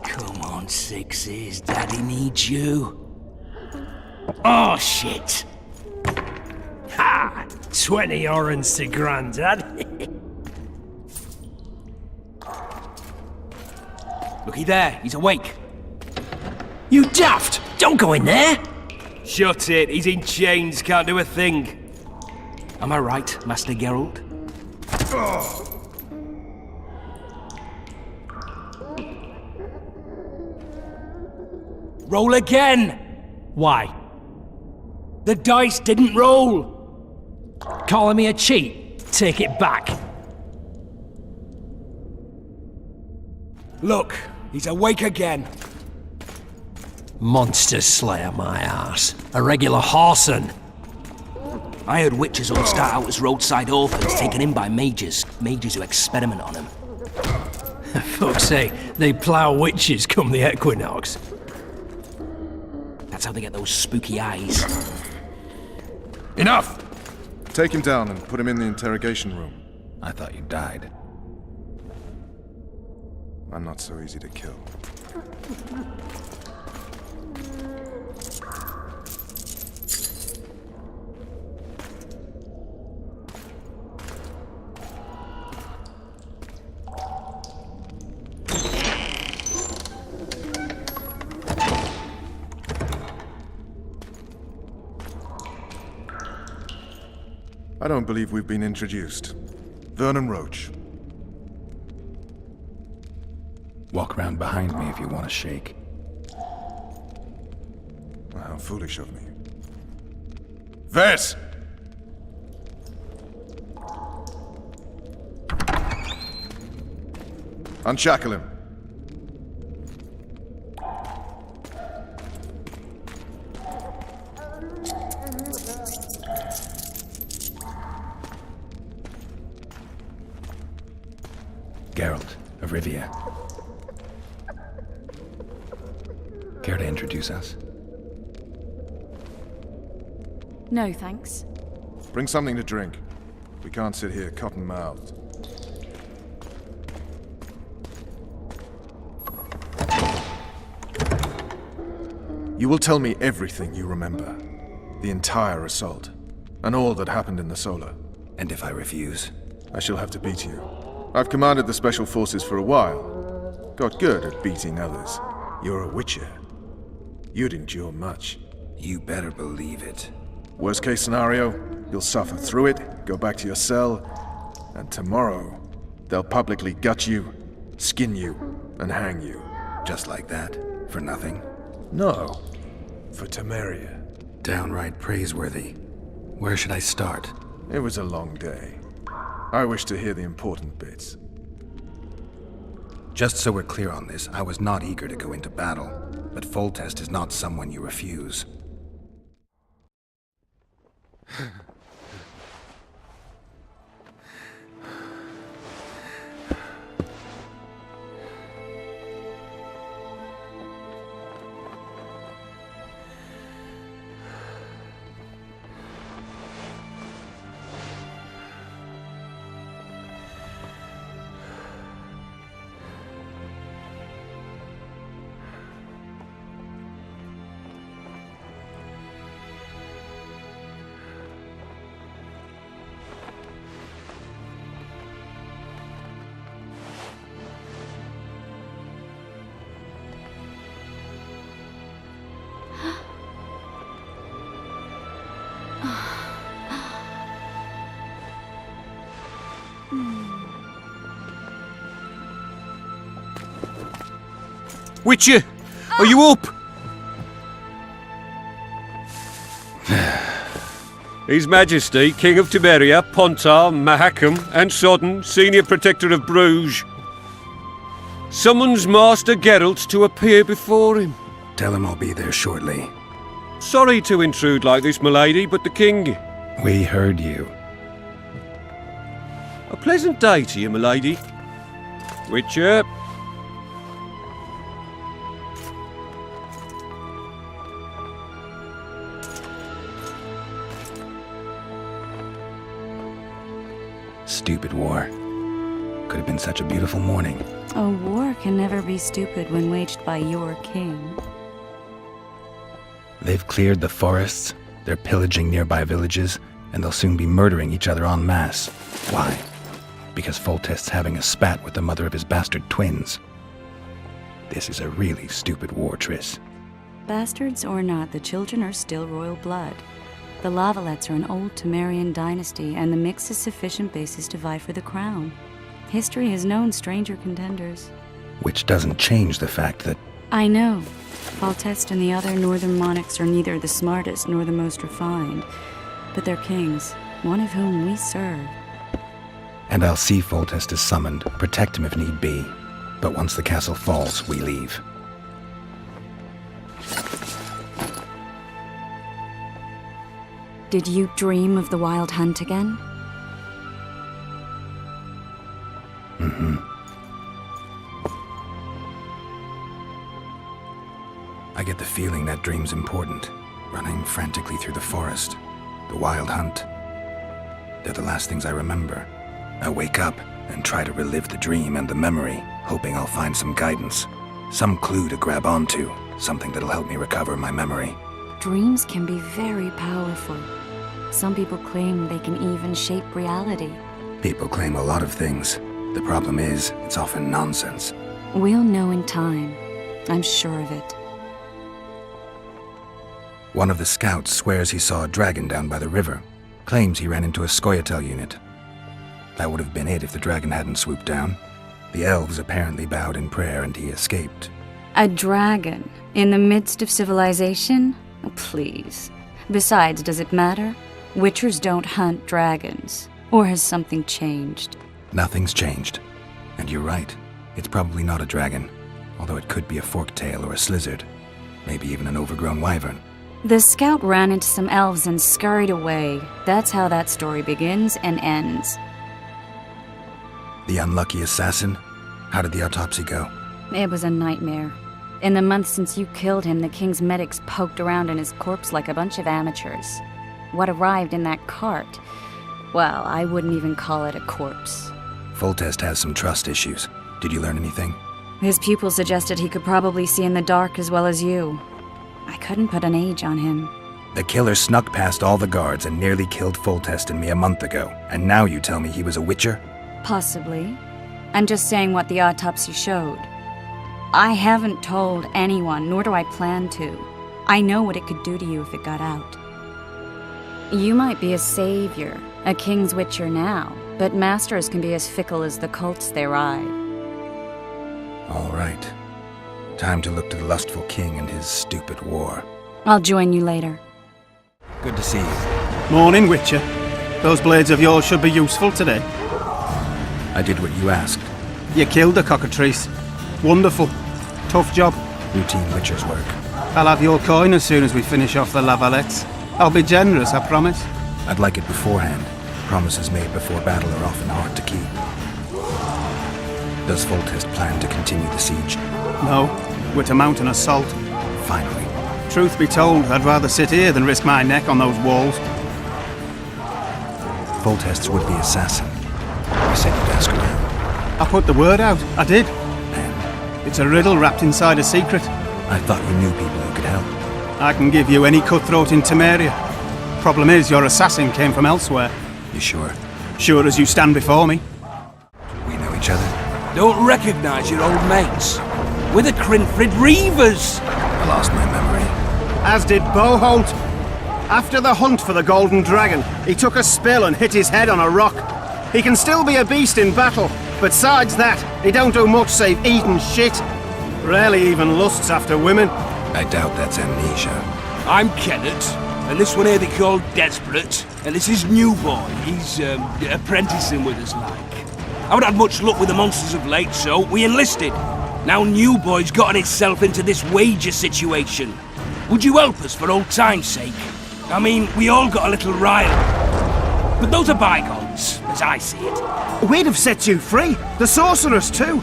Come on, Sixes. Daddy needs you. Oh, shit. Ha! 20 orange to Grandad. Looky there. He's awake. You daft! Don't go in there! Shut it. He's in chains. Can't do a thing. Am I right, Master Geralt? Roll again! Why? The dice didn't roll! Calling me a cheat? Take it back. Look, he's awake again. Monster Slayer, my ass. A regular whoreson. I heard witches all start out as roadside orphans taken in by mages who experiment on them. Fuck's sake, they plough witches come the equinox. That's how they get those spooky eyes. Enough! Take him down and put him in the interrogation room. I thought you died. I'm not so easy to kill. I don't believe we've been introduced. Vernon Roche. Walk around behind me if you want to shake. How foolish of me. Vess! Unshackle him. Geralt of Rivia. Care to introduce us? No, thanks. Bring something to drink. We can't sit here cotton-mouthed. You will tell me everything you remember. The entire assault. And all that happened in the Solar. And if I refuse? I shall have to beat you. I've commanded the Special Forces for a while. Got good at beating others. You're a Witcher. You'd endure much. You better believe it. Worst case scenario, you'll suffer through it, go back to your cell, and tomorrow, they'll publicly gut you, skin you, and hang you. Just like that? For nothing? No. For Temeria. Downright praiseworthy. Where should I start? It was a long day. I wish to hear the important bits. Just so we're clear on this, I was not eager to go into battle, but Foltest is not someone you refuse. Witcher, are you up? His Majesty, King of Temeria, Pontar, Mahakam, and Sodden, Senior Protector of Bruges. summons Master Geralt to appear before him. Tell him I'll be there shortly. Sorry to intrude like this, milady, but the king... We heard you. A pleasant day to you, milady. Witcher. Stupid war. Could have been such a beautiful morning. A war can never be stupid when waged by your king. They've cleared the forests, they're pillaging nearby villages, and they'll soon be murdering each other en masse. Why? Because Foltest's having a spat with the mother of his bastard twins. This is a really stupid war, Triss. Bastards or not, the children are still royal blood. The Lavalettes are an old Temerian dynasty, and the mix is sufficient basis to vie for the crown. History has known stranger contenders. Which doesn't change the fact that... I know. Foltest and the other northern monarchs are neither the smartest nor the most refined, but they're kings, one of whom we serve. And I'll see Foltest is summoned, protect him if need be. But once the castle falls, we leave. Did you dream of the Wild Hunt again? Mm-hmm. I get the feeling that dream's important. Running frantically through the forest. The Wild Hunt. They're the last things I remember. I wake up and try to relive the dream and the memory, hoping I'll find some guidance. Some clue to grab onto. Something that'll help me recover my memory. Dreams can be very powerful. Some people claim they can even shape reality. People claim a lot of things. The problem is, it's often nonsense. We'll know in time. I'm sure of it. One of the scouts swears he saw a dragon down by the river. Claims he ran into a Scoia'tael unit. That would have been it if the dragon hadn't swooped down. The elves apparently bowed in prayer and he escaped. A dragon? In the midst of civilization? Oh, please. Besides, does it matter? Witchers don't hunt dragons. Or has something changed? Nothing's changed. And you're right. It's probably not a dragon. Although it could be a forktail or a slizzard. Maybe even an overgrown wyvern. The scout ran into some elves and scurried away. That's how that story begins and ends. The unlucky assassin? How did the autopsy go? It was a nightmare. In the month since you killed him, the king's medics poked around in his corpse like a bunch of amateurs. What arrived in that cart? Well, I wouldn't even call it a corpse. Foltest has some trust issues. Did you learn anything? His pupil suggested he could probably see in the dark as well as you. I couldn't put an age on him. The killer snuck past all the guards and nearly killed Foltest and me a month ago. And now you tell me he was a witcher? Possibly. I'm just saying what the autopsy showed. I haven't told anyone, nor do I plan to. I know what it could do to you if it got out. You might be a savior, a king's witcher now, but masters can be as fickle as the cults they ride. All right. Time to look to the lustful king and his stupid war. I'll join you later. Good to see you. Morning, Witcher. Those blades of yours should be useful today. I did what you asked. You killed a cockatrice. Wonderful. Tough job. Routine witcher's work. I'll have your coin as soon as we finish off the Lavalettes. I'll be generous, I promise. I'd like it beforehand. Promises made before battle are often hard to keep. Does Foltest plan to continue the siege? No, we're to mount an assault. Finally. Truth be told, I'd rather sit here than risk my neck on those walls. Foltest's would-be assassin. You said you'd ask around. I put the word out, I did. And It's a riddle wrapped inside a secret. I thought you knew people who could help. I can give you any cutthroat in Temeria. Problem is, your assassin came from elsewhere. You sure? Sure as you stand before me. We know each other? Don't recognize your old mates. We're the Crinfrid Reavers. I lost my memory. As did Boholt. After the hunt for the Golden Dragon, he took a spill and hit his head on a rock. He can still be a beast in battle, but besides that, he don't do much save eat and shit. Rarely even lusts after women. I doubt that's amnesia. I'm Kenneth, and this one here they call Desperate, and this is Newborn. He's apprenticing with us, like. I haven't had much luck with the monsters of late, so we enlisted. Now New Boy's gotten itself into this wager situation. Would you help us for old time's sake? I mean, we all got a little riled. But those are bygones, as I see it. We'd have set you free. The sorceress, too.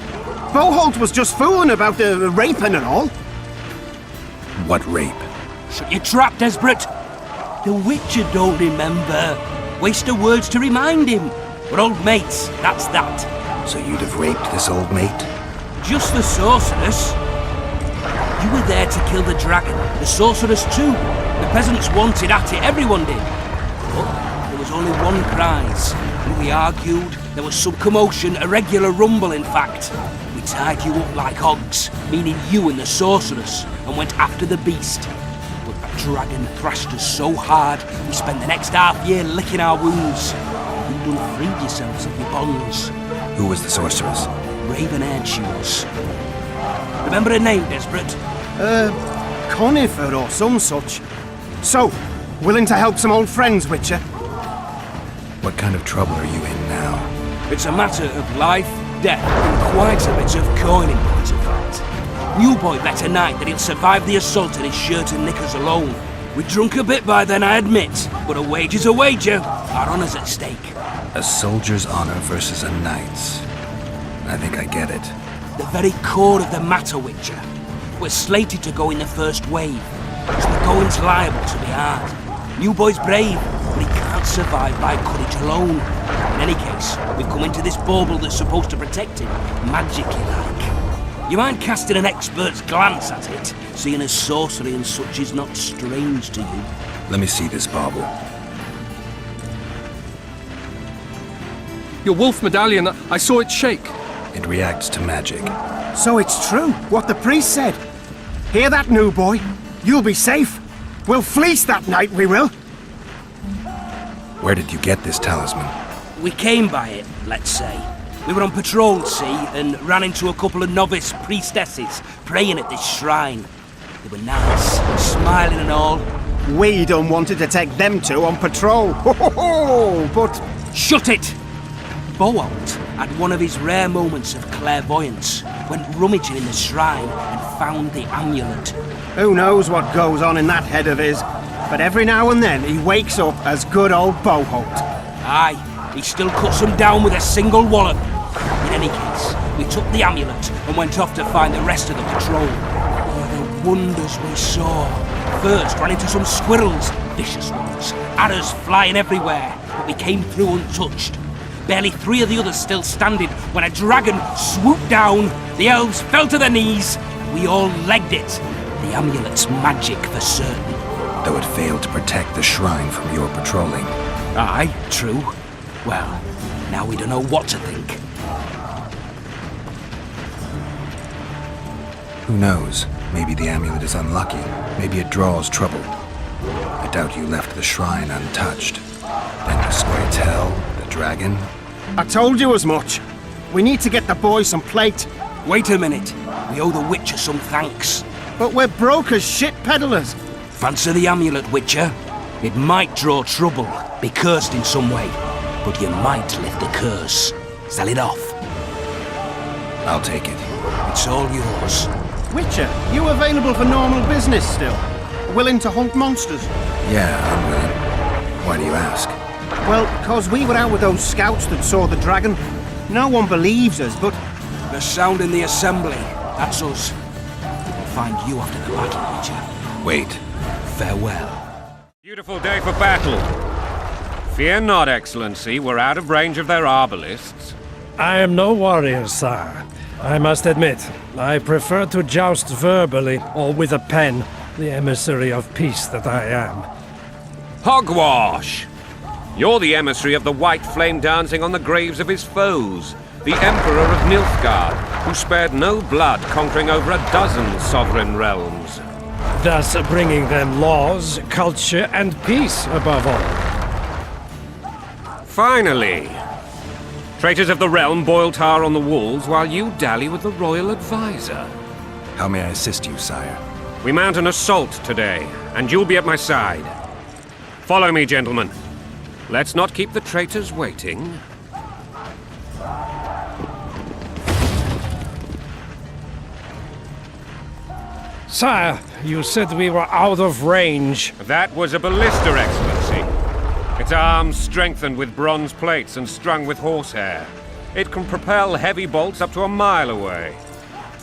Boholt was just fooling about the raping and all. What rape? Shut your trap, Desperate. The Witcher don't remember. Waste of words to remind him. We're old mates, that's that. So you'd have raped this old mate? Just the sorceress. You were there to kill the dragon, the sorceress too. The peasants wanted at it, everyone did. But there was only one prize. And we argued, there was some commotion, a regular rumble in fact. We tied you up like hogs, meaning you and the sorceress, and went after the beast. But that dragon thrashed us so hard, we spent the next half year licking our wounds. You done freed yourselves of your bonds. Who was the sorceress? Raven-haired she was. Remember her name, Desperate? Conifer or some such. So, willing to help some old friends, Witcher? What kind of trouble are you in now? It's a matter of life, death, and quite a bit of coin in point of fact. New Boy bet tonight that he'll survive the assault in his shirt and knickers alone. We drunk a bit by then, I admit, but a wager's a wager. Our honour's at stake. A soldier's honor versus a knight's. I think I get it. The very core of the matter, Witcher. We're slated to go in the first wave, so the going's liable to be hard. New Boy's brave, but he can't survive by courage alone. In any case, we've come into this bauble that's supposed to protect him, magically like. You mind casting an expert's glance at it, seeing as sorcery and such is not strange to you? Let me see this bauble. Your wolf medallion, I saw it shake. It reacts to magic. So it's true, what the priest said. Hear that, New Boy? You'll be safe. We'll fleece that night, we will. Where did you get this talisman? We came by it, let's say. We were on patrol, see, and ran into a couple of novice priestesses praying at this shrine. They were nice, smiling and all. We done wanted to take them two on patrol. Ho ho ho! But Shut it! Boholt had one of his rare moments of clairvoyance, went rummaging in the shrine and found the amulet. who knows what goes on in that head of his? But every now and then he wakes up as good old Boholt. Aye, he still cuts them down with a single wallop. In any case, we took the amulet and went off to find the rest of the patrol. Oh, the wonders we saw. First, ran into some squirrels, vicious ones, arrows flying everywhere, but we came through untouched. Barely 3 of the others still standing when a dragon swooped down, the elves fell to their knees, we all legged it. The amulet's magic for certain. Though it failed to protect the shrine from your patrolling. Aye, true. Well, now we don't know what to think. Who knows? Maybe the amulet is unlucky. Maybe it draws trouble. I doubt you left the shrine untouched. Then the Squirtel, the dragon. I told you as much. We need to get the boys some plate. Wait a minute. We owe the Witcher some thanks. But we're broke as shit peddlers. Fancy the amulet, Witcher. It might draw trouble, be cursed in some way, but you might lift the curse. Sell it off. I'll take it. It's all yours. Witcher, you available for normal business still? Willing to hunt monsters? Yeah, I'm willing. Why do you ask? Well, 'cause we were out with those scouts that saw the dragon. No one believes us, but The sound in the assembly. That's us. We'll find you after the battle, Witcher. Wait. Farewell. Beautiful day for battle. Fear not, Excellency. We're out of range of their arbalists. I am no warrior, sire. I must admit, I prefer to joust verbally or with a pen, the emissary of peace that I am. Hogwash! You're the emissary of the white flame dancing on the graves of his foes, the Emperor of Nilfgaard, who spared no blood conquering over a dozen sovereign realms. Thus bringing them laws, culture, and peace above all. Finally! Traitors of the realm boil tar on the walls while you dally with the royal advisor. How may I assist you, sire? We mount an assault today, and you'll be at my side. Follow me, gentlemen. Let's not keep the traitors waiting. Sire, you said we were out of range. That was a ballista, Excellency. Its arms strengthened with bronze plates and strung with horsehair. It can propel heavy bolts up to a mile away.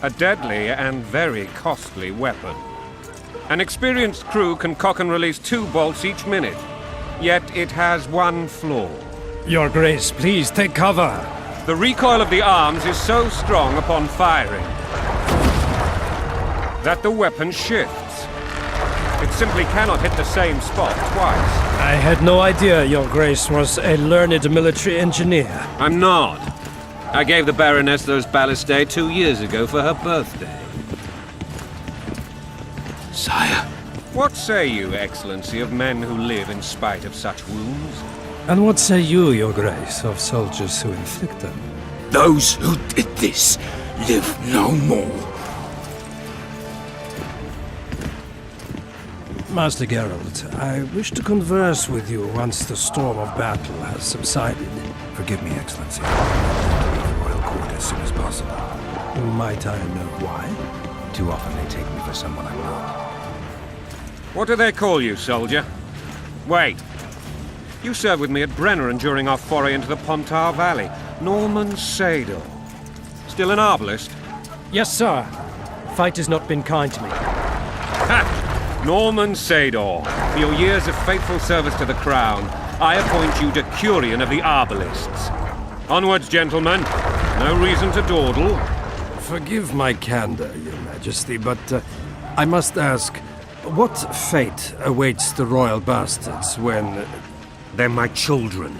A deadly and very costly weapon. An experienced crew can cock and release 2 bolts each minute. Yet it has one flaw. Your Grace, please take cover. The recoil of the arms is so strong upon firing that the weapon shifts. It simply cannot hit the same spot twice. I had no idea Your Grace was a learned military engineer. I'm not. I gave the Baroness those ballistae 2 years ago for her birthday. Sire. What say you, Excellency, of men who live in spite of such wounds? And what say you, Your Grace, of soldiers who inflict them? Those who did this live no more. Master Geralt, I wish to converse with you once the storm of battle has subsided. Forgive me, Excellency. I'll leave the royal court as soon as possible. Might I know why? Too often they take me for someone I'm not. What do they call you, soldier? Wait. You served with me at Brenner and during our foray into the Pontar Valley. Norman Sador. Still an arbalist? Yes, sir. Fate has not been kind to me. Ha! Norman Sador, for your years of faithful service to the Crown, I appoint you Decurion of the Arbalists. Onwards, gentlemen. No reason to dawdle. Forgive my candor, Your Majesty, but I must ask, what fate awaits the royal bastards when... They're my children.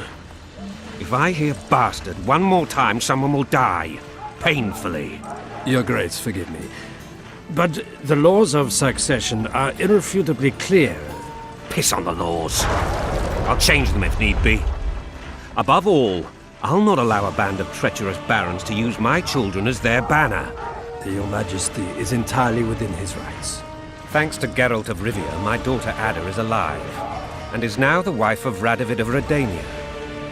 If I hear bastard one more time, someone will die. Painfully. Your Grace, forgive me. But the laws of succession are irrefutably clear. Piss on the laws. I'll change them if need be. Above all, I'll not allow a band of treacherous barons to use my children as their banner. Your Majesty is entirely within his rights. Thanks to Geralt of Rivia, my daughter Ada is alive, and is now the wife of Radovid of Redania.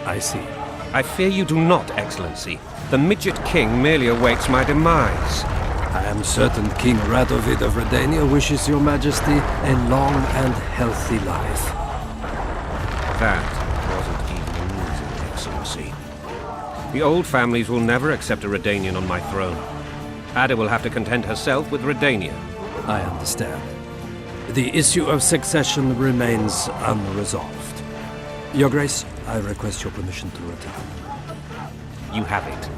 I see. I fear you do not, Excellency. The midget king merely awaits my demise. I am certain King Radovid of Redania wishes Your Majesty a long and healthy life. That wasn't even amusing, Excellency. The old families will never accept a Redanian on my throne. Ada will have to content herself with Redania. I understand. The issue of succession remains unresolved. Your Grace, I request your permission to return. You have it.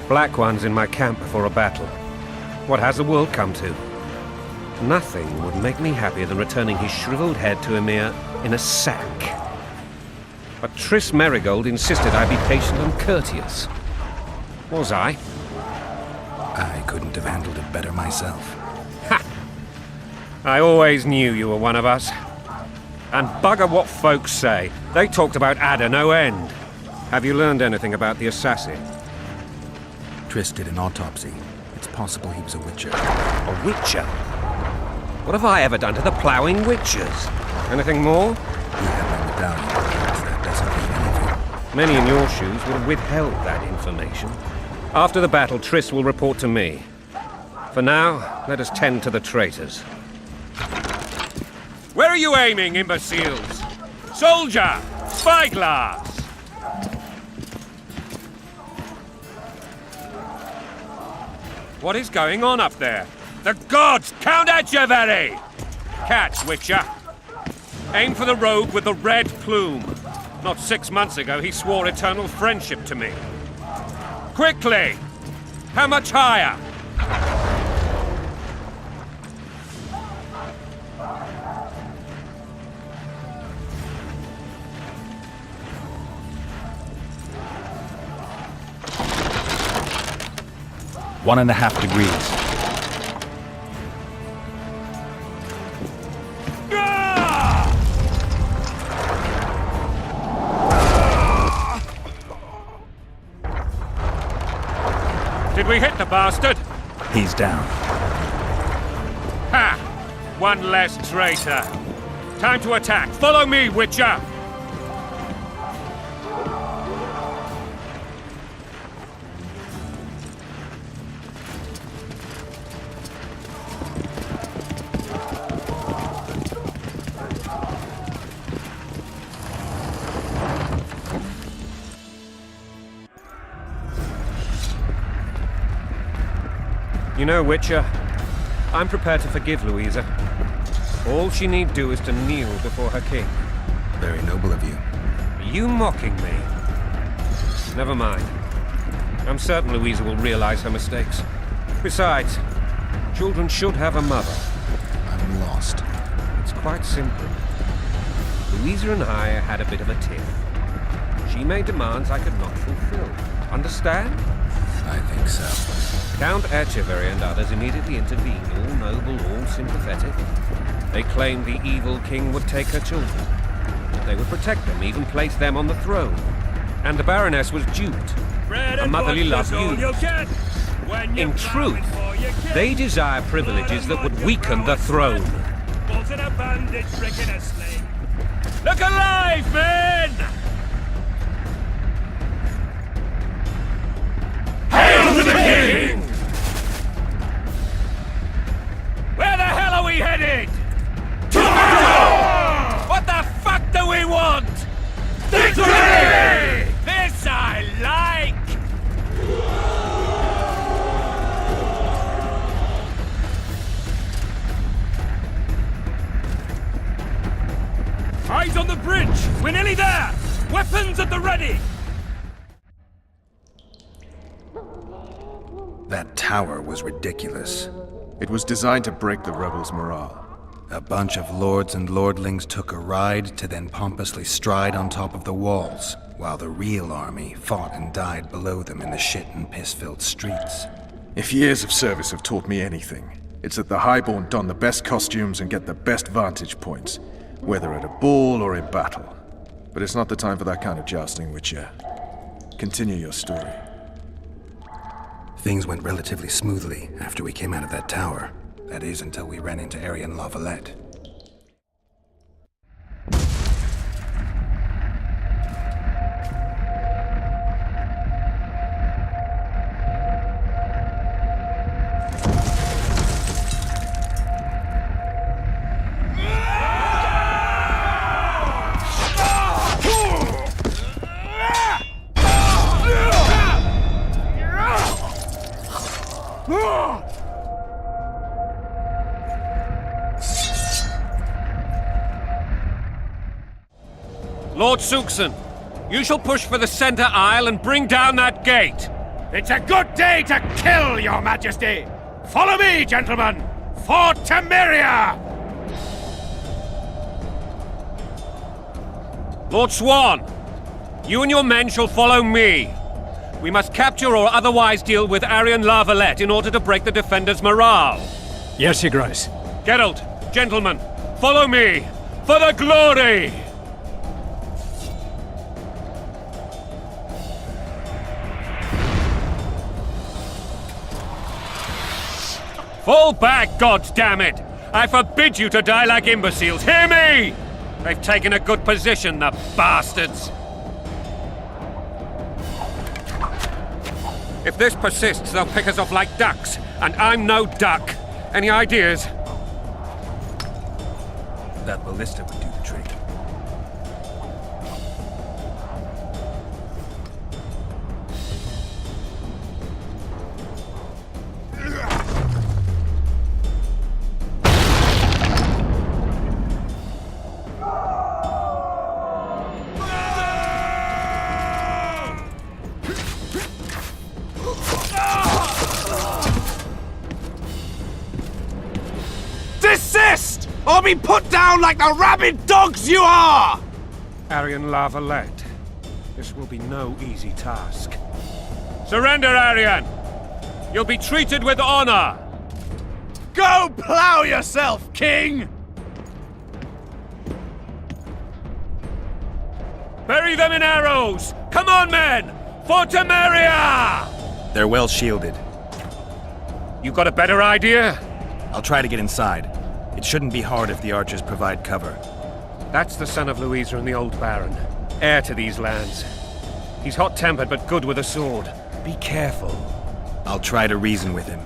Black One's in my camp before a battle. What has the world come to? Nothing would make me happier than returning his shriveled head to Emir in a sack. But Triss Merigold insisted I be patient and courteous. Was I? I couldn't have handled it better myself. Ha! I always knew you were one of us. And bugger what folks say. They talked about Ada no end. Have you learned anything about the assassin? Triss did an autopsy. It's possible he was a witcher. A witcher? What have I ever done to the ploughing witchers? Anything more? He had my medallion. Perhaps that doesn't mean anything. Many in your shoes would have withheld that information. After the battle, Triss will report to me. For now, let us tend to the traitors. Where are you aiming, imbeciles? Soldier! Spyglass! What is going on up there? The gods! Count Etcheverry! Catch, Witcher! Aim for the rogue with the red plume. Not 6 months ago, he swore eternal friendship to me. Quickly! How much higher? One and a half degrees. Did we hit the bastard? He's down. Ha! One less traitor. Time to attack. Follow me, Witcher! You know, Witcher, I'm prepared to forgive Louisa. All she need do is to kneel before her king. Very noble of you. Are you mocking me? Never mind. I'm certain Louisa will realize her mistakes. Besides, children should have a mother. I'm lost. It's quite simple. Louisa and I had a bit of a tiff. She made demands I could not fulfill. Understand? I think so. Count Echeverry and others immediately intervened, all noble, all sympathetic. They claimed the evil king would take her children. They would protect them, even place them on the throne. And the Baroness was duped. A motherly love used. In truth, they desire privileges that would weaken the throne. Look alive, men! Hail to the king! Where the hell are we headed? To battle! What the fuck do we want? Victory! This I like! Eyes on the bridge! We're nearly there! Weapons at the ready! That tower was ridiculous. It was designed to break the rebels' morale. A bunch of lords and lordlings took a ride to then pompously stride on top of the walls, while the real army fought and died below them in the shit and piss-filled streets. If years of service have taught me anything, it's that the Highborn don the best costumes and get the best vantage points, whether at a ball or in battle. But it's not the time for that kind of jousting, Witcher. Continue your story. Things went relatively smoothly after we came out of that tower. That is, until we ran into Arian and Valette. Lord Suxon, you shall push for the center aisle and bring down that gate. It's a good day to kill, your majesty. Follow me, gentlemen, for Temeria! Lord Swan, you and your men shall follow me. We must capture or otherwise deal with Arian La Valette in order to break the defenders' morale. Yes, Your Grace. Geralt, gentlemen, follow me, for the glory! Fall back, goddammit! I forbid you to die like imbeciles, hear me! They've taken a good position, the bastards! If this persists, they'll pick us off like ducks, and I'm no duck. Any ideas? That ballista would do the trick. Desist! Or be put down like the rabid dogs you are! Arian La Valette, this will be no easy task. Surrender, Arian! You'll be treated with honor! Go plow yourself, king! Bury them in arrows! Come on, men! For Temeria! They're well shielded. You got a better idea? I'll try to get inside. It shouldn't be hard if the archers provide cover. That's the son of Louisa and the old Baron, heir to these lands. He's hot-tempered but good with a sword. Be careful. I'll try to reason with him.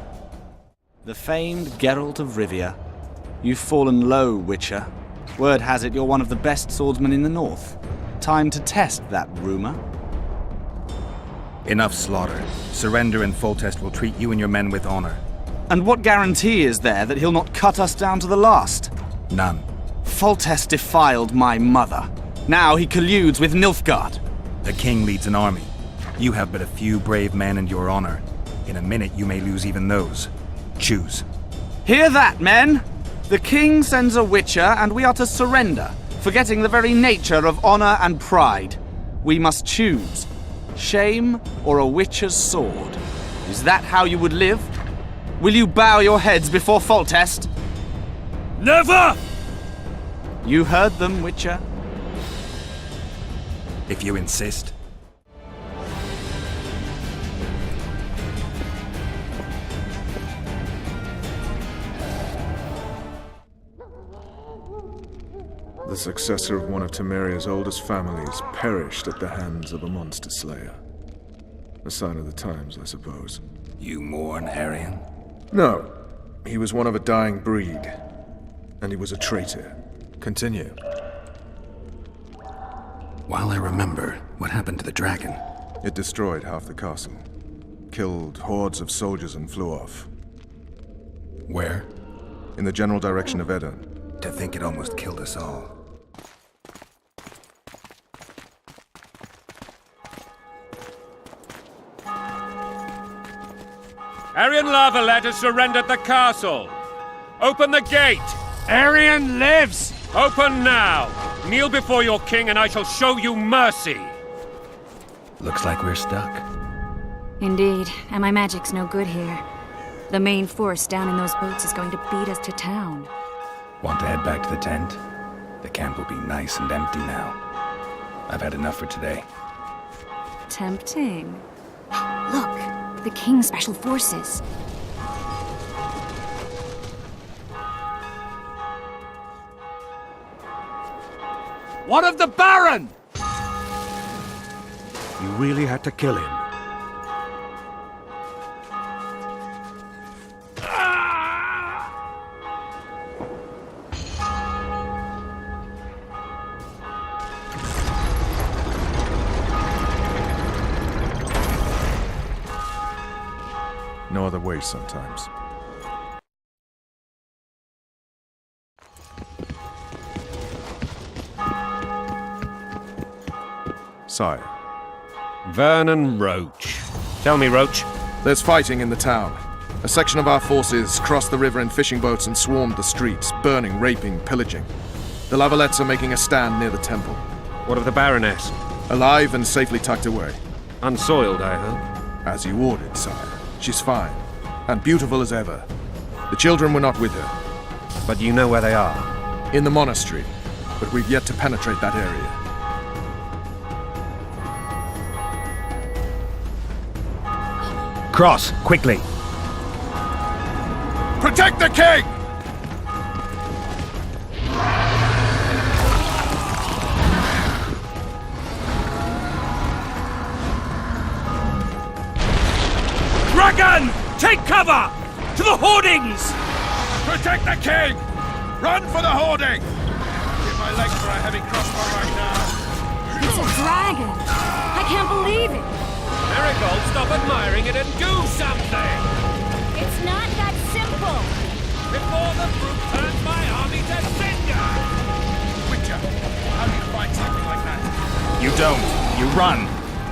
The famed Geralt of Rivia. You've fallen low, Witcher. Word has it you're one of the best swordsmen in the north. Time to test that rumor. Enough slaughter. Surrender and Foltest will treat you and your men with honor. And what guarantee is there that he'll not cut us down to the last? None. Foltest defiled my mother. Now he colludes with Nilfgaard. The king leads an army. You have but a few brave men and your honor. In a minute, you may lose even those. Choose. Hear that, men? The king sends a witcher, and we are to surrender, forgetting the very nature of honor and pride. We must choose. Shame or a witcher's sword. Is that how you would live? Will you bow your heads before Foltest? Never! You heard them, Witcher. If you insist. The successor of one of Temeria's oldest families perished at the hands of a monster slayer. A sign of the times, I suppose. You mourn, Arian? No. He was one of a dying breed. And he was a traitor. Continue. While I remember, what happened to the dragon? It destroyed half the castle. Killed hordes of soldiers and flew off. Where? In the general direction of Edern. To think it almost killed us all. Arian Valette has surrendered the castle. Open the gate. Arian lives! Open now. Kneel before your king and I shall show you mercy. Looks like we're stuck. Indeed, and my magic's no good here. The main force down in those boats is going to beat us to town. Want to head back to the tent? The camp will be nice and empty now. I've had enough for today. Tempting. Look, the King's Special Forces. What of the Baron? You really had to kill him. No other way sometimes. Sire. Vernon Roche. Tell me, Roche. There's fighting in the town. A section of our forces crossed the river in fishing boats and swarmed the streets, burning, raping, pillaging. The Lavalettes are making a stand near the temple. What of the Baroness? Alive and safely tucked away. Unsoiled, I hope. As you ordered, sire. She's fine. And beautiful as ever. The children were not with her. But you know where they are? In the monastery. But we've yet to penetrate that area. Cross, quickly! Protect the king! Dragon! Take cover! To the hoardings! Protect the king! Run for the hoarding! Give my legs for a heavy crossbow right now. It's a dragon! I can't believe it! Marigold, stop admiring it and do something! It's not that simple! Before the brute turns my army to cinder! Witcher, how do you fight something like that? You don't. You run.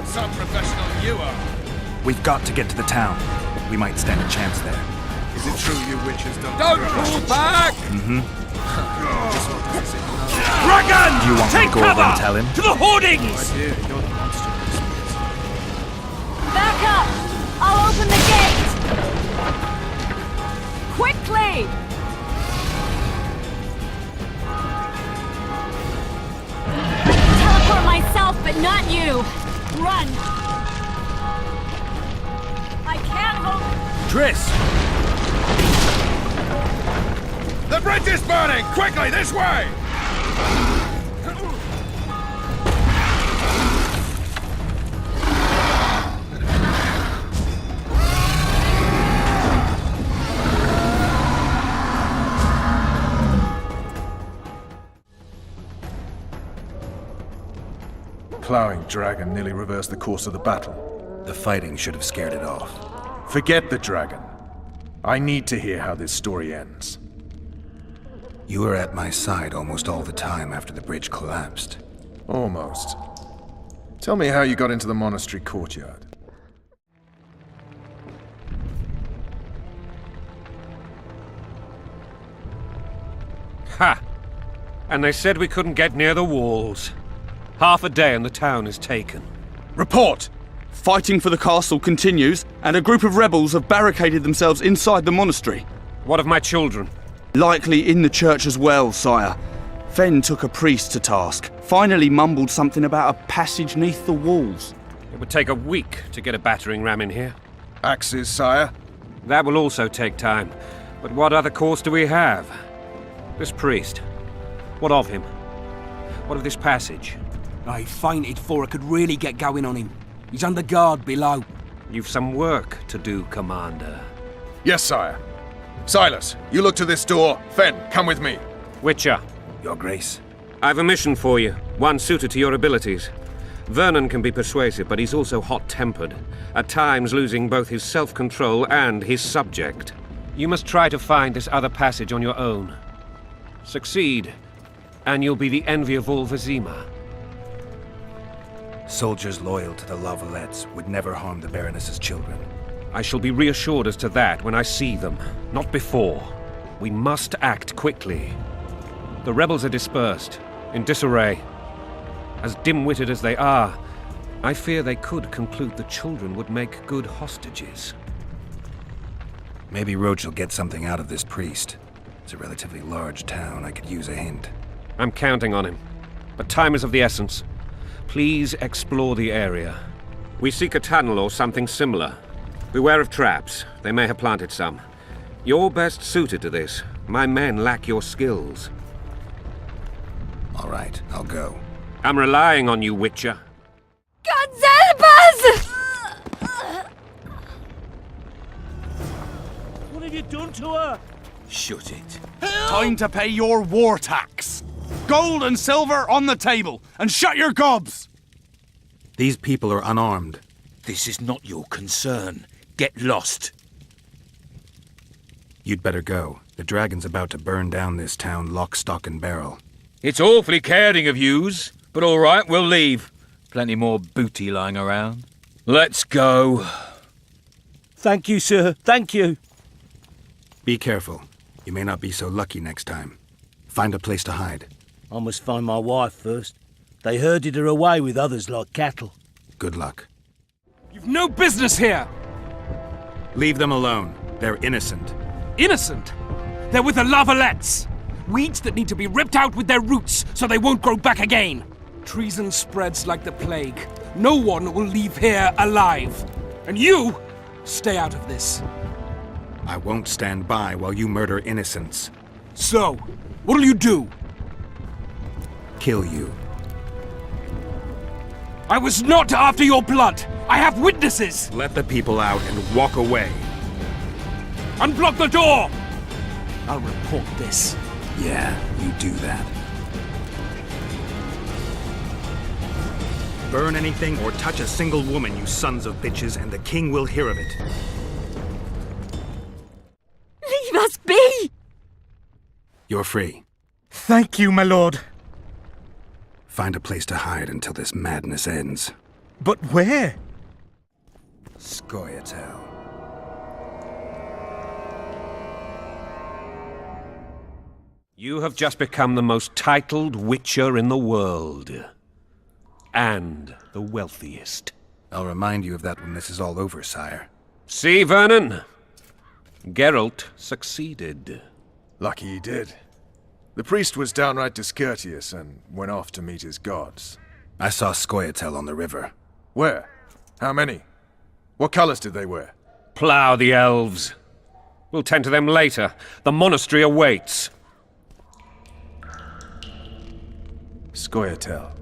Some professional you are. We've got to get to the town. We might stand a chance there. Is it true you witches Don't pull back! Dragon! Do you want me Take to go over cover! and tell him? To the hoardings! You're the monster. Back up! I'll open the gate! Quickly! I can teleport myself, but not you! Run! I can't hold... Triss! The bridge is burning! Quickly, this way! Plowing dragon nearly reversed the course of the battle. The fighting should have scared it off. Forget the dragon. I need to hear how this story ends. You were at my side almost all the time after the bridge collapsed. Almost. Tell me how you got into the monastery courtyard. Ha! And they said we couldn't get near the walls. Half a day and the town is taken. Report! Fighting for the castle continues, and a group of rebels have barricaded themselves inside the monastery. What of my children? Likely in the church as well, sire. Fen took a priest to task, finally mumbled something about a passage neath the walls. It would take a week to get a battering ram in here. Axes, sire? That will also take time. But what other course do we have? This priest. What of him? What of this passage? I fainted before I could really get going on him. He's under guard below. You've some work to do, Commander. Yes, sire. Silas, you look to this door. Fen, come with me. Witcher. Your Grace. I've a mission for you, one suited to your abilities. Vernon can be persuasive, but he's also hot-tempered, at times losing both his self-control and his subject. You must try to find this other passage on your own. Succeed, and you'll be the envy of all Vizima. Soldiers loyal to the La Valettes would never harm the Baroness's children. I shall be reassured as to that when I see them, not before. We must act quickly. The rebels are dispersed, in disarray. As dim-witted as they are, I fear they could conclude the children would make good hostages. Maybe Roche will get something out of this priest. It's a relatively large town. I could use a hint. I'm counting on him. But time is of the essence. Please explore the area. We seek a tunnel or something similar. Beware of traps. They may have planted some. You're best suited to this. My men lack your skills. All right, I'll go. I'm relying on you, Witcher. God help us! What have you done to her? Shut it. Time to pay your war tax. Gold and silver on the table, and shut your gobs! These people are unarmed. This is not your concern. Get lost. You'd better go. The dragon's about to burn down this town lock, stock, and barrel. It's awfully caring of yous, but all right, we'll leave. Plenty more booty lying around. Let's go. Thank you, sir. Thank you. Be careful. You may not be so lucky next time. Find a place to hide. I must find my wife first. They herded her away with others like cattle. Good luck. You've no business here! Leave them alone. They're innocent. Innocent? They're with the La Valettes. Weeds that need to be ripped out with their roots so they won't grow back again. Treason spreads like the plague. No one will leave here alive. And you, stay out of this. I won't stand by while you murder innocents. So, what'll you do? Kill you. I was not after your blood. I have witnesses. Let the people out and walk away. Unblock the door. I'll report this. Yeah, you do that. Burn anything or touch a single woman, you sons of bitches, and the king will hear of it. Leave us be! You're free. Thank you, my lord. Find a place to hide until this madness ends. But where? Scoia'tael. You have just become the most titled Witcher in the world. And the wealthiest. I'll remind you of that when this is all over, sire. See, Vernon? Geralt succeeded. Lucky he did. The priest was downright discourteous and went off to meet his gods. I saw Scoia'tael on the river. Where? How many? What colors did they wear? Plough the elves. We'll tend to them later. The monastery awaits. Scoia'tael.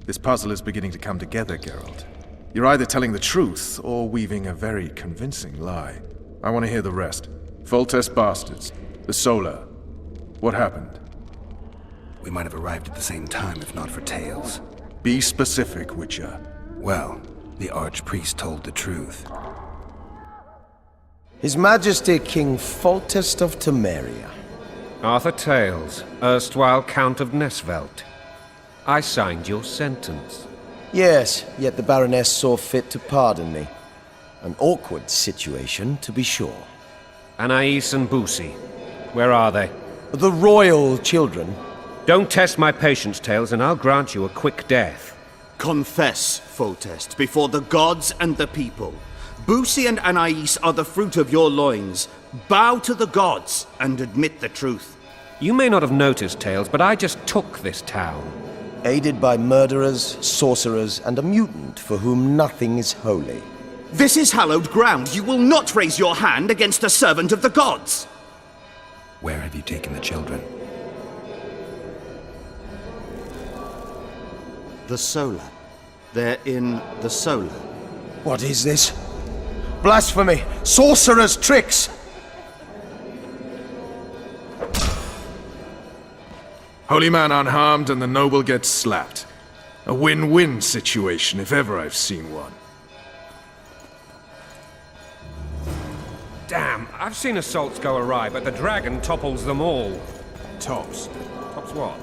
This puzzle is beginning to come together, Geralt. You're either telling the truth or weaving a very convincing lie. I want to hear the rest. Foltest bastards. The Solar. What happened? We might have arrived at the same time if not for tales. Be specific, Witcher. Well, the archpriest told the truth. His Majesty King Foltest of Temeria. Arthur Tales, erstwhile Count of Nesvelt. I signed your sentence. Yes, yet the Baroness saw fit to pardon me. An awkward situation, to be sure. Anais and Boussy, where are they? The royal children. Don't test my patience, Tales, and I'll grant you a quick death. Confess, Foltest, before the gods and the people. Boussy and Anais are the fruit of your loins. Bow to the gods and admit the truth. You may not have noticed, Tales, but I just took this town. Aided by murderers, sorcerers, and a mutant for whom nothing is holy. This is hallowed ground. You will not raise your hand against a servant of the gods. Where have you taken the children? The Solar. They're in the Solar. What is this? Blasphemy! Sorcerer's tricks! Holy man unharmed and the noble gets slapped. A win-win situation if ever I've seen one. Damn, I've seen assaults go awry, but the dragon topples them all. Tops. Tops what?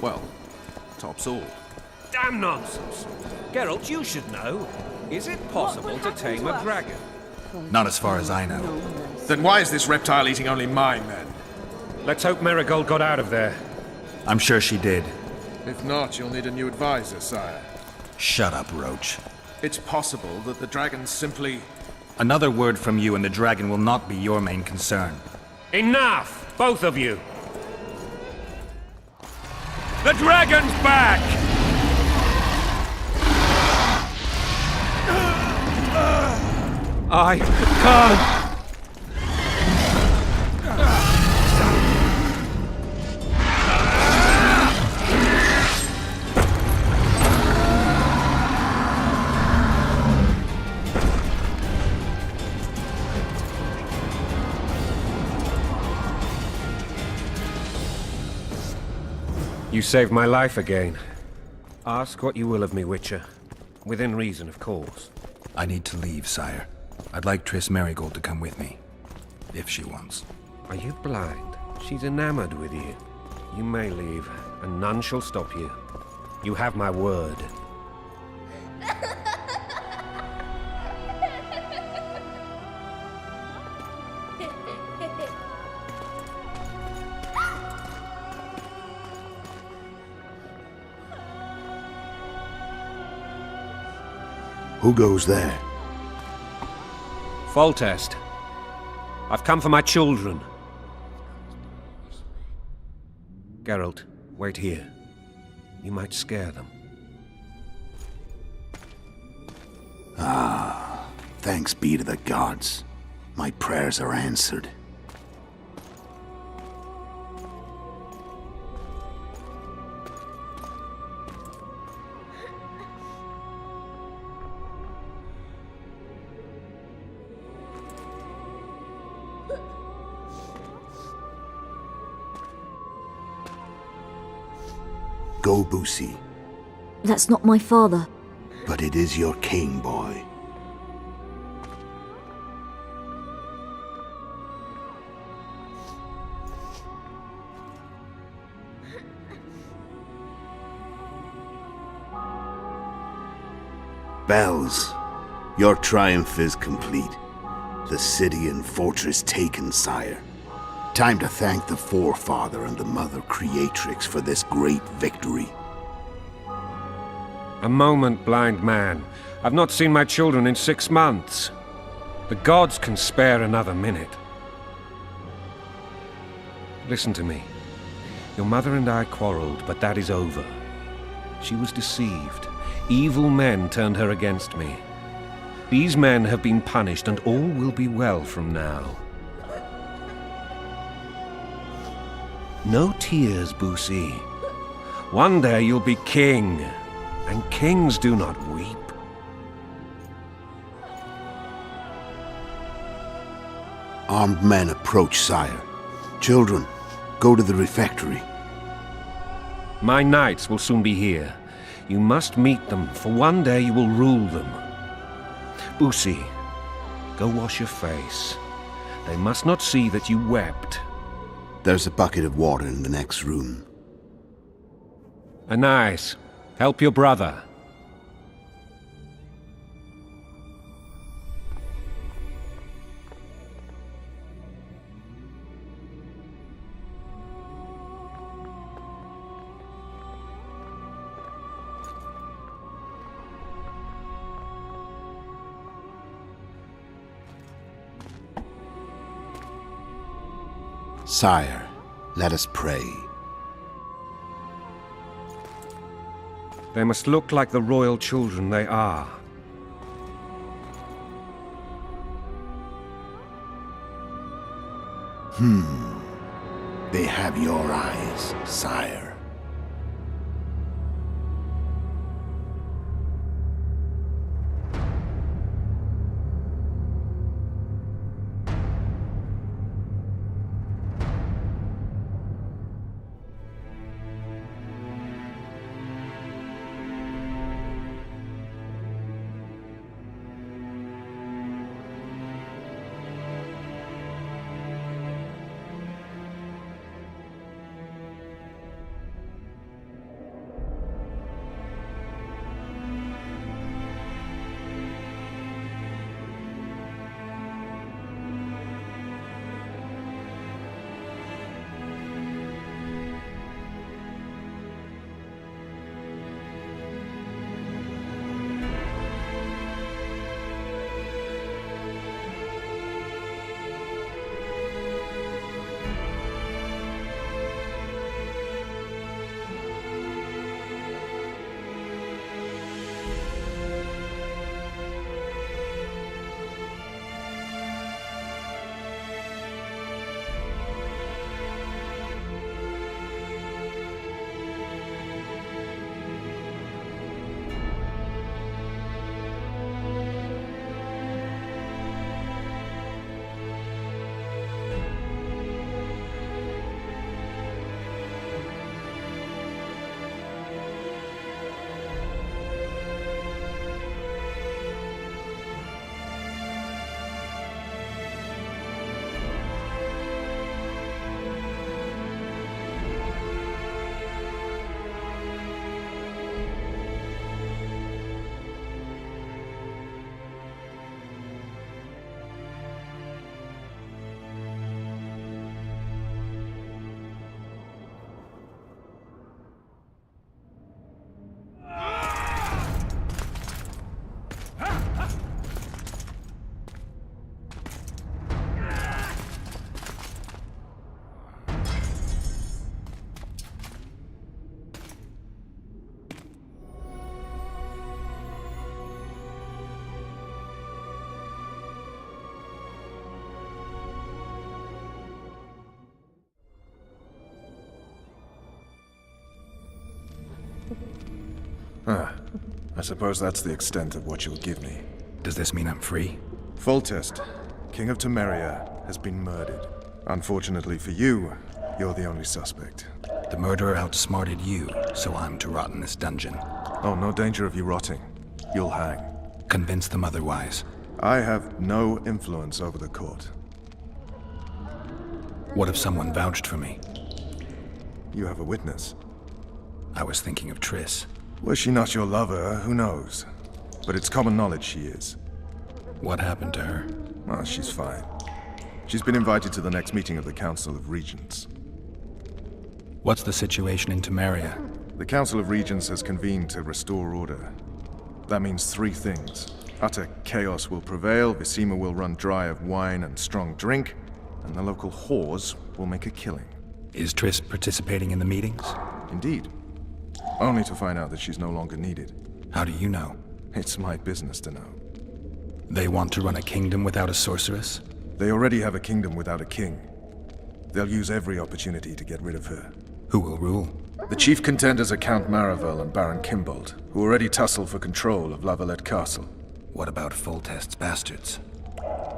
Well, tops all. Damn nonsense! Geralt, you should know. Is it possible to tame a dragon? Not as far as I know. Then why is this reptile eating only mine, then? Let's hope Marigold got out of there. I'm sure she did. If not, you'll need a new advisor, sire. Shut up, Roach. It's possible that the dragon simply... Another word from you and the dragon will not be your main concern. Enough! Both of you! The dragon's back! I can't... You saved my life again. Ask what you will of me, Witcher. Within reason, of course. I need to leave, sire. I'd like Triss Marigold to come with me. If she wants. Are you blind? She's enamored with you. You may leave, and none shall stop you. You have my word. Who goes there? Foltest. I've come for my children. Geralt, wait here. You might scare them. Ah, thanks be to the gods. My prayers are answered. Go, Boussy. That's not my father. But it is your king, boy. Bells, your triumph is complete. The city and fortress taken, sire. Time to thank the Forefather and the Mother Creatrix for this great victory. A moment, blind man. I've not seen my children in 6 months. The gods can spare another minute. Listen to me. Your mother and I quarreled, but that is over. She was deceived. Evil men turned her against me. These men have been punished, and all will be well from now. No tears, Boussy. One day you'll be king, and kings do not weep. Armed men approach, sire. Children, go to the refectory. My knights will soon be here. You must meet them, for one day you will rule them. Boussy, go wash your face. They must not see that you wept. There's a bucket of water in the next room. Anais, help your brother. Sire, let us pray. They must look like the royal children they are. They have your eyes, sire. I suppose that's the extent of what you'll give me. Does this mean I'm free? Foltest, King of Temeria, has been murdered. Unfortunately for you, you're the only suspect. The murderer outsmarted you, so I'm to rot in this dungeon. Oh, no danger of you rotting. You'll hang. Convince them otherwise. I have no influence over the court. What if someone vouched for me? You have a witness. I was thinking of Triss. Was she not your lover, who knows? But it's common knowledge she is. What happened to her? Well, she's fine. She's been invited to the next meeting of the Council of Regents. What's the situation in Temeria? The Council of Regents has convened to restore order. That means three things. Utter chaos will prevail, Visima will run dry of wine and strong drink, and the local whores will make a killing. Is Triss participating in the meetings? Indeed. Only to find out that she's no longer needed. How do you know? It's my business to know. They want to run a kingdom without a sorceress? They already have a kingdom without a king. They'll use every opportunity to get rid of her. Who will rule? The chief contenders are Count Marivel and Baron Kimbold, who already tussle for control of La Valette Castle. What about Foltest's bastards?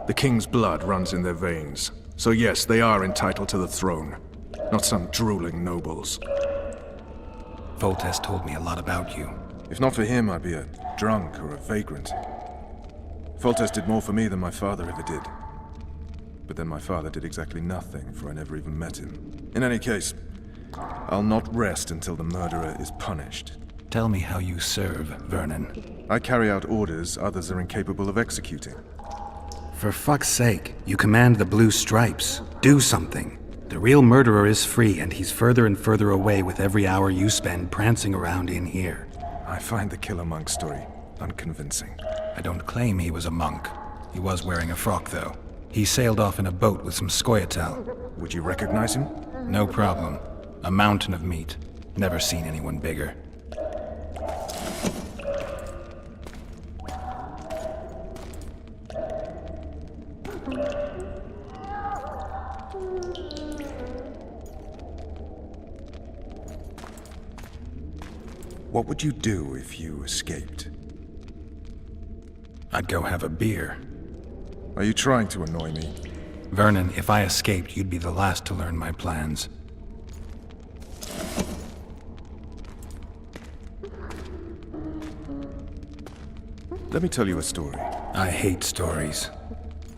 The king's blood runs in their veins, so yes, they are entitled to the throne. Not some drooling nobles. Foltest told me a lot about you. If not for him, I'd be a drunk or a vagrant. Foltest did more for me than my father ever did. But then my father did exactly nothing, for I never even met him. In any case, I'll not rest until the murderer is punished. Tell me how you serve, Vernon. I carry out orders others are incapable of executing. For fuck's sake, you command the Blue Stripes. Do something. The real murderer is free, and he's further and further away with every hour you spend prancing around in here. I find the killer monk story unconvincing. I don't claim he was a monk. He was wearing a frock, though. He sailed off in a boat with some Scoia'tael. Would you recognize him? No problem. A mountain of meat. Never seen anyone bigger. What would you do if you escaped? I'd go have a beer. Are you trying to annoy me? Vernon, if I escaped, you'd be the last to learn my plans. Let me tell you a story. I hate stories.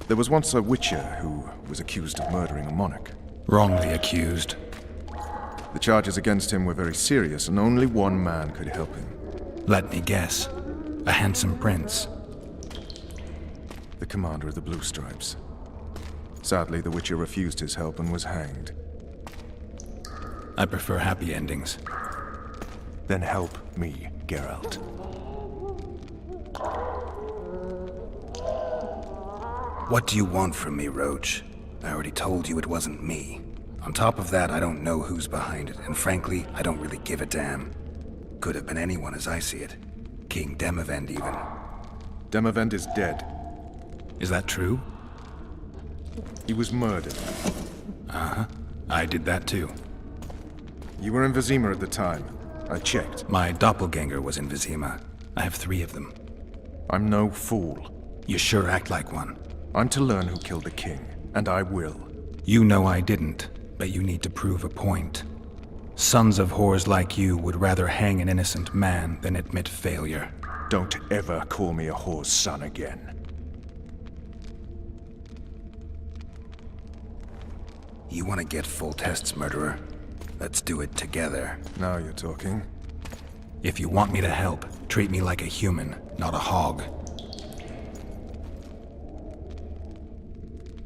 There was once a witcher who was accused of murdering a monarch. Wrongly accused. The charges against him were very serious, and only one man could help him. Let me guess. A handsome prince. The commander of the Blue Stripes. Sadly, the Witcher refused his help and was hanged. I prefer happy endings. Then help me, Geralt. What do you want from me, Roche? I already told you it wasn't me. On top of that, I don't know who's behind it, and frankly, I don't really give a damn. Could have been anyone as I see it. King Demavend, even. Demavend is dead. Is that true? He was murdered. Uh-huh. I did that too. You were in Vizima at the time. I checked. My doppelganger was in Vizima. I have 3 of them. I'm no fool. You sure act like one. I'm to learn who killed the king, and I will. You know I didn't, but you need to prove a point. Sons of whores like you would rather hang an innocent man than admit failure. Don't ever call me a whore's son again. You want to get full tests, murderer? Let's do it together. Now you're talking. If you want me to help, treat me like a human, not a hog.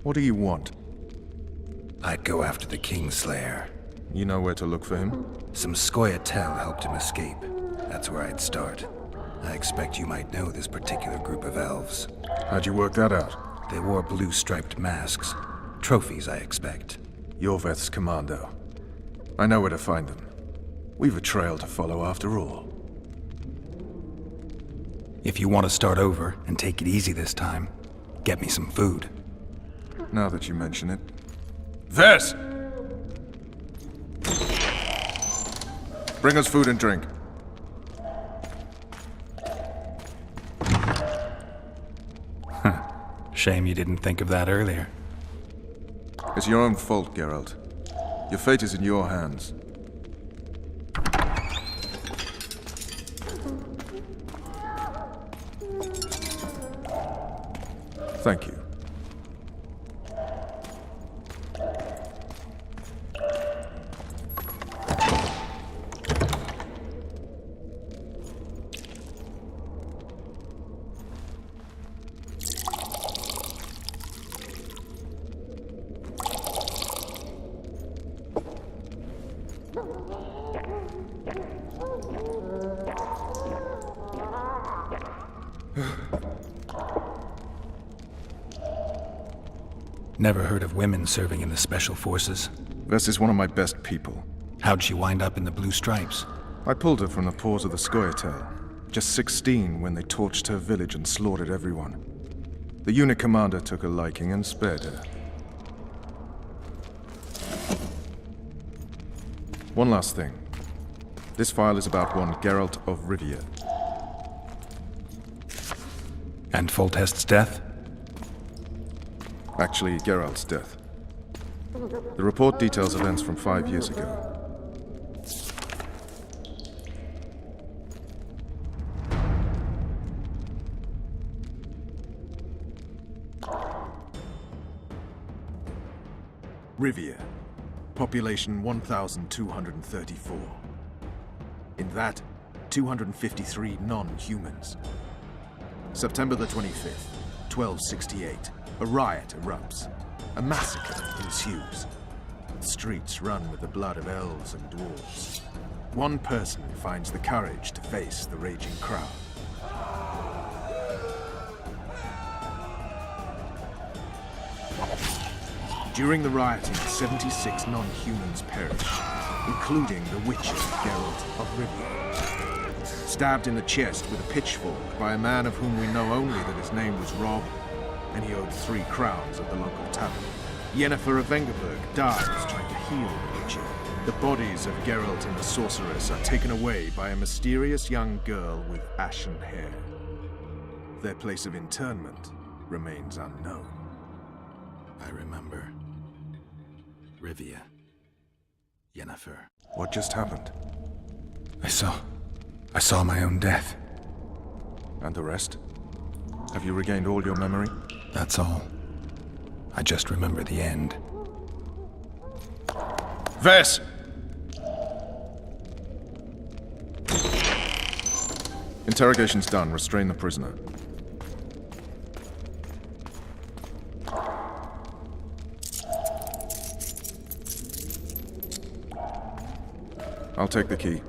What do you want? I'd go after the Kingslayer. You know where to look for him? Some Scoia'tael helped him escape. That's where I'd start. I expect you might know this particular group of elves. How'd you work that out? They wore blue-striped masks. Trophies, I expect. Yorveth's commando. I know where to find them. We've a trail to follow after all. If you want to start over and take it easy this time, get me some food. Now that you mention it. This! Bring us food and drink. Shame you didn't think of that earlier. It's your own fault, Geralt. Your fate is in your hands. Thank you. Never heard of women serving in the Special Forces. Vess is one of my best people. How'd she wind up in the Blue Stripes? I pulled her from the paws of the Scoia'tael. Just 16 when they torched her village and slaughtered everyone. The unit commander took a liking and spared her. One last thing. This file is about one Geralt of Rivia. And Foltest's death? Actually, Geralt's death. The report details events from 5 years ago. Rivia. Population 1,234. In that, 253 non-humans. September the 25th, 1268. A riot erupts. A massacre ensues. The streets run with the blood of elves and dwarves. One person finds the courage to face the raging crowd. During the rioting, 76 non-humans perish, including the Witcher, Geralt of Rivia. Stabbed in the chest with a pitchfork by a man of whom we know only that his name was Rob, and he owed 3 crowns at the local tavern. Yennefer of Vengerberg dies trying to heal the Witcher. The bodies of Geralt and the sorceress are taken away by a mysterious young girl with ashen hair. Their place of internment remains unknown. I remember. Rivia. Yennefer. What just happened? I saw my own death. And the rest? Have you regained all your memory? That's all. I just remember the end. Vess! Interrogation's done. Restrain the prisoner. I'll take the key.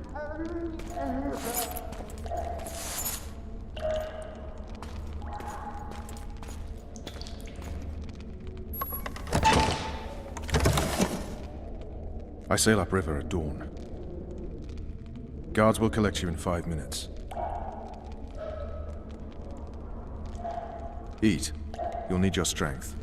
I sail upriver at dawn. Guards will collect you in 5 minutes. Eat. You'll need your strength.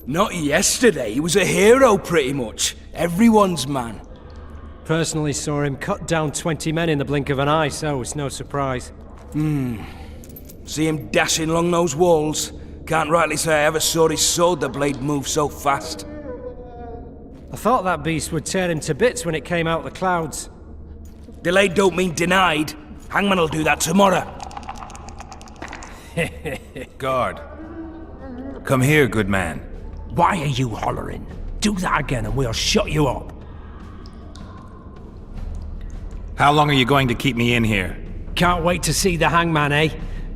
Not yesterday, he was a hero pretty much. Everyone's man. Personally saw him cut down 20 men in the blink of an eye, so it's no surprise. See him dashing along those walls. Can't rightly say I ever saw his sword the blade move so fast. I thought that beast would tear him to bits when it came out the clouds. Delayed don't mean denied. Hangman'll do that tomorrow. Guard. Come here, good man. Why are you hollering? Do that again and we'll shut you up. How long are you going to keep me in here? Can't wait to see the hangman, eh?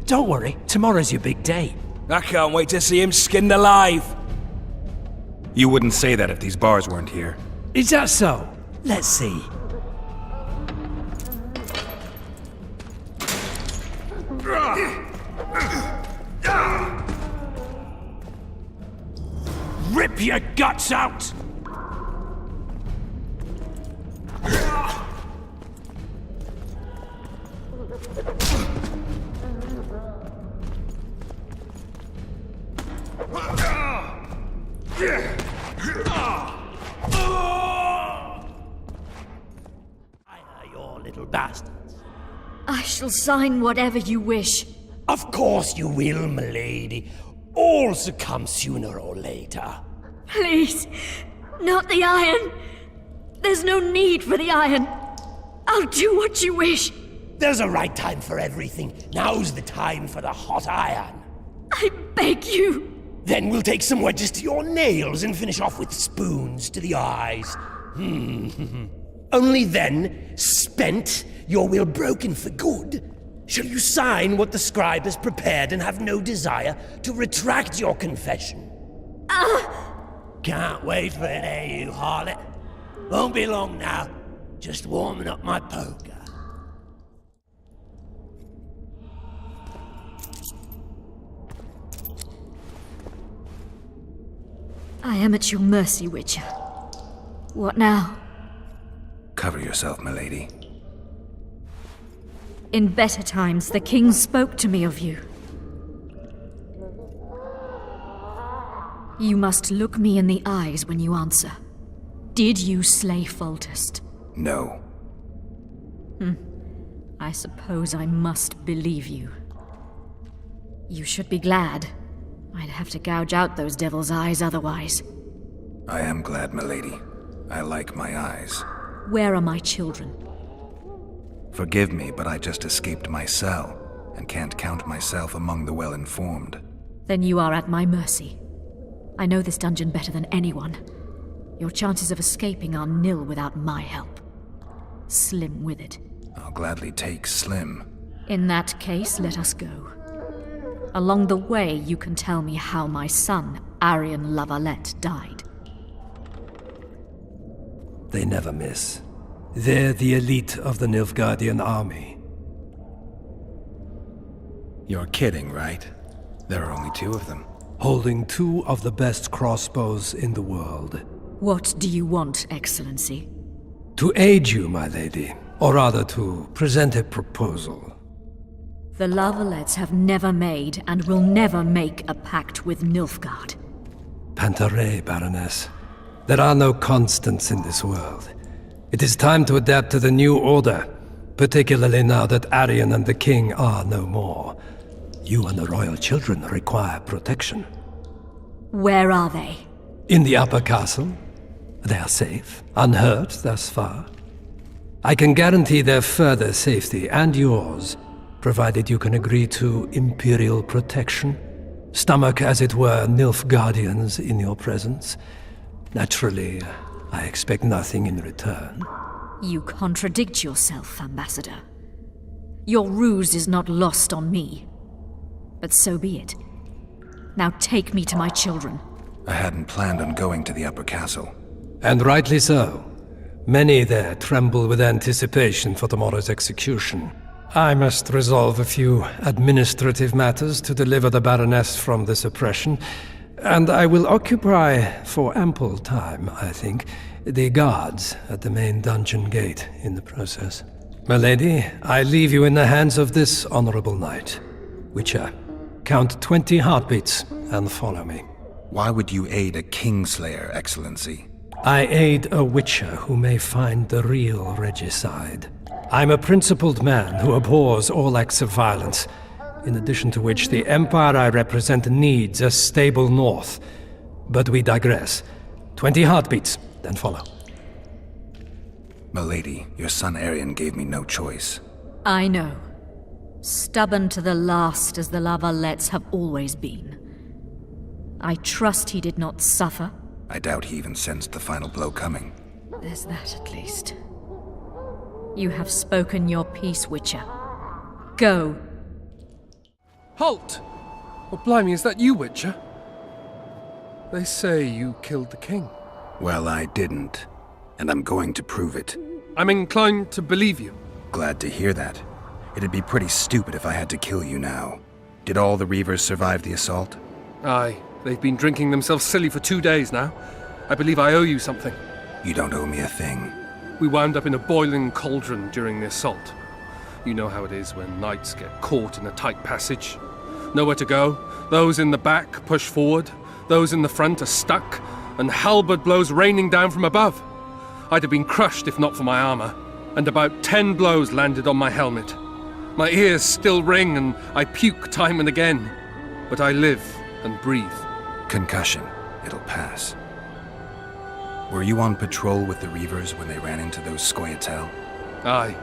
Don't worry, tomorrow's your big day. I can't wait to see him skinned alive. You wouldn't say that if these bars weren't here. Is that so? Let's see. Rip your guts out! Your little bastards. I shall sign whatever you wish. Of course you will, milady. All succumb sooner or later. Please, not the iron. There's no need for the iron. I'll do what you wish. There's a right time for everything. Now's the time for the hot iron. I beg you. Then we'll take some wedges to your nails and finish off with spoons to the eyes. Only then, spent, your will broken for good, shall you sign what the scribe has prepared and have no desire to retract your confession. Can't wait for it, eh, you harlot? Won't be long now. Just warming up my poker. I am at your mercy, Witcher. What now? Cover yourself, milady. In better times, the king spoke to me of you. You must look me in the eyes when you answer. Did you slay Foltest? No. I suppose I must believe you. You should be glad. I'd have to gouge out those devil's eyes otherwise. I am glad, milady. I like my eyes. Where are my children? Forgive me, but I just escaped my cell, and can't count myself among the well-informed. Then you are at my mercy. I know this dungeon better than anyone. Your chances of escaping are nil without my help. Slim with it. I'll gladly take Slim. In that case, let us go. Along the way, you can tell me how my son, Arian Valette, died. They never miss. They're the elite of the Nilfgaardian army. You're kidding, right? There are only 2 of them. Holding 2 of the best crossbows in the world. What do you want, Excellency? To aid you, my lady. Or rather, to present a proposal. The Lavalettes have never made and will never make a pact with Nilfgaard. Pantaray, Baroness. There are no constants in this world. It is time to adapt to the new order, particularly now that Arian and the king are no more. You and the royal children require protection. Where are they? In the upper castle. They are safe, unhurt thus far. I can guarantee their further safety, and yours, provided you can agree to Imperial protection. Stomach, as it were, Nilfgaardians in your presence. Naturally, I expect nothing in return. You contradict yourself, Ambassador. Your ruse is not lost on me. But so be it. Now take me to my children. I hadn't planned on going to the upper castle. And rightly so. Many there tremble with anticipation for tomorrow's execution. I must resolve a few administrative matters to deliver the Baroness from this oppression, and I will occupy, for ample time, I think, the guards at the main dungeon gate in the process. My lady, I leave you in the hands of this honorable knight. Witcher, count 20 heartbeats and follow me. Why would you aid a Kingslayer, Excellency? I aid a Witcher who may find the real regicide. I'm a principled man who abhors all acts of violence, in addition to which the empire I represent needs a stable north. But we digress. 20 heartbeats, then follow. Milady, your son Arian gave me no choice. I know. Stubborn to the last as the Lavalettes have always been. I trust he did not suffer. I doubt he even sensed the final blow coming. There's that at least. You have spoken your piece, Witcher. Go. Halt! Oh, blimey, is that you, Witcher? They say you killed the king. Well, I didn't. And I'm going to prove it. I'm inclined to believe you. Glad to hear that. It'd be pretty stupid if I had to kill you now. Did all the reavers survive the assault? Aye. They've been drinking themselves silly for 2 days now. I believe I owe you something. You don't owe me a thing. We wound up in a boiling cauldron during the assault. You know how it is when knights get caught in a tight passage. Nowhere to go. Those in the back push forward. Those in the front are stuck. And halberd blows raining down from above. I'd have been crushed if not for my armor. And about 10 blows landed on my helmet. My ears still ring and I puke time and again. But I live and breathe. Concussion. It'll pass. Were you on patrol with the reavers when they ran into those Scoia'tael? Aye.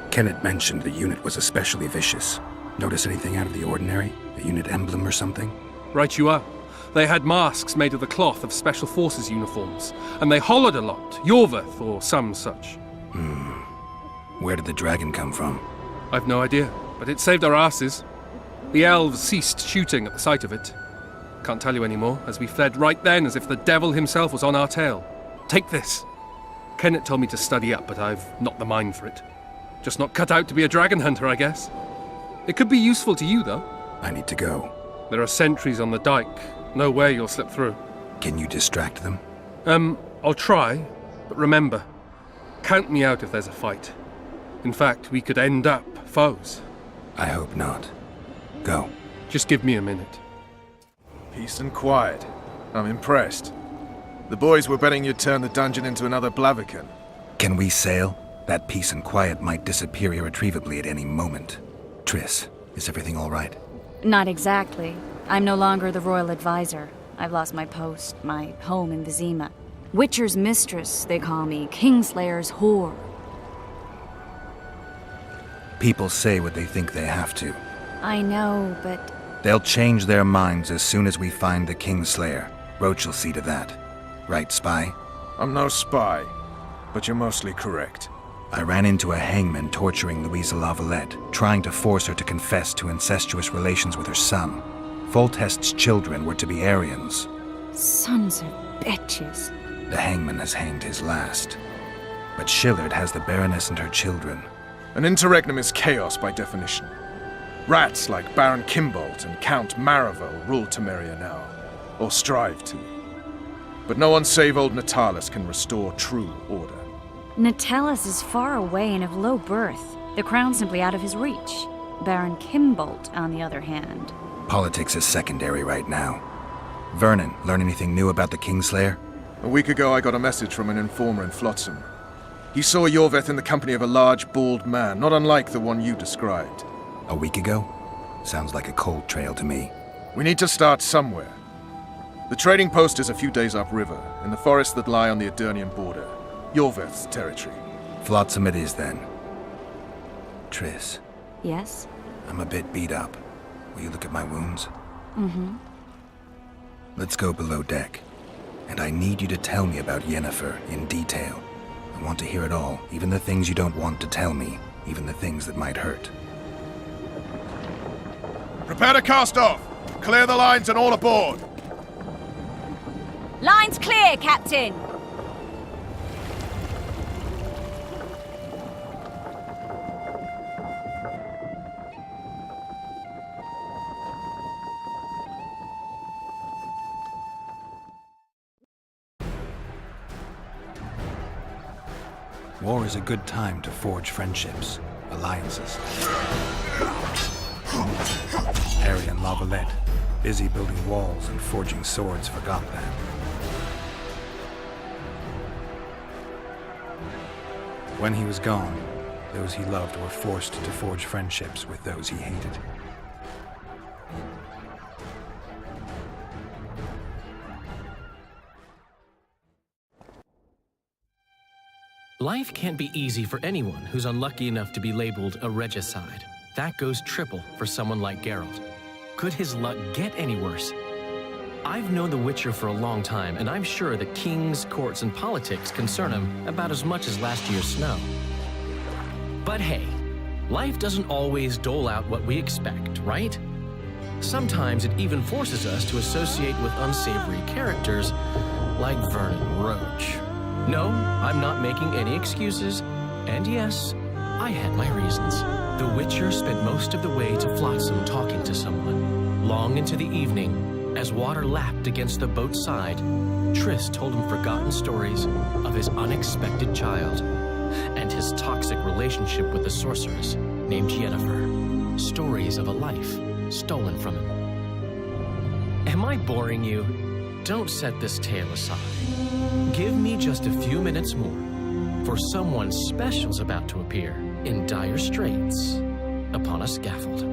Kenneth mentioned the unit was especially vicious. Notice anything out of the ordinary? A unit emblem or something? Right you are. They had masks made of the cloth of Special Forces uniforms, and they hollered a lot. Yorveth or some such. Where did the dragon come from? I've no idea, but it saved our asses. The elves ceased shooting at the sight of it. Can't tell you anymore, as we fled right then as if the devil himself was on our tail. Take this. Kenneth told me to study up, but I've not the mind for it. Just not cut out to be a dragon hunter, I guess. It could be useful to you, though. I need to go. There are sentries on the dike. No way you'll slip through. Can you distract them? I'll try, but remember, count me out if there's a fight. In fact, we could end up foes. I hope not. Go. Just give me a minute. Peace and quiet. I'm impressed. The boys were betting you'd turn the dungeon into another Blaviken. Can we sail? That peace and quiet might disappear irretrievably at any moment. Triss, is everything all right? Not exactly. I'm no longer the royal advisor. I've lost my post, my home in Vizima. Witcher's mistress, they call me. Kingslayer's whore. People say what they think they have to. I know, but... They'll change their minds as soon as we find the Kingslayer. Roche will see to that. Right, spy? I'm no spy, but you're mostly correct. I ran into a hangman torturing Louisa Valette, trying to force her to confess to incestuous relations with her son. Foltest's children were to be Arians. Sons of bitches. The hangman has hanged his last. But Shillard has the Baroness and her children. An interregnum is chaos by definition. Rats like Baron Kimbolt and Count Maravel rule Temeria now, or strive to. But no one save old Natalis can restore true order. Natalis is far away and of low birth. The crown's simply out of his reach. Baron Kimbolt, on the other hand. Politics is secondary right now. Vernon, learn anything new about the Kingslayer? A week ago I got a message from an informer in Flotsam. He saw Yorveth in the company of a large, bald man, not unlike the one you described. A week ago? Sounds like a cold trail to me. We need to start somewhere. The trading post is a few days upriver, in the forests that lie on the Adernian border. Yorveth's territory. Flotsam it is, then. Triss. Yes? I'm a bit beat up. Will you look at my wounds? Mm-hmm. Let's go below deck. And I need you to tell me about Yennefer in detail. I want to hear it all, even the things you don't want to tell me, even the things that might hurt. Prepare to cast off! Clear the lines and all aboard! Lines clear, Captain! War is a good time to forge friendships, alliances. Arian Valette, busy building walls and forging swords, forgot that. When he was gone, those he loved were forced to forge friendships with those he hated. Life can't be easy for anyone who's unlucky enough to be labeled a regicide. That goes triple for someone like Geralt. Could his luck get any worse? I've known the Witcher for a long time, and I'm sure that kings, courts, and politics concern him about as much as last year's snow. But hey, life doesn't always dole out what we expect, right? Sometimes it even forces us to associate with unsavory characters like Vernon Roche. No, I'm not making any excuses, and yes, I had my reasons. The Witcher spent most of the way to Flotsam talking to someone. Long into the evening, as water lapped against the boat's side, Triss told him forgotten stories of his unexpected child and his toxic relationship with a sorceress named Yennefer. Stories of a life stolen from him. Am I boring you? Don't set this tale aside. Give me just a few minutes more, for someone special's about to appear in dire straits upon a scaffold.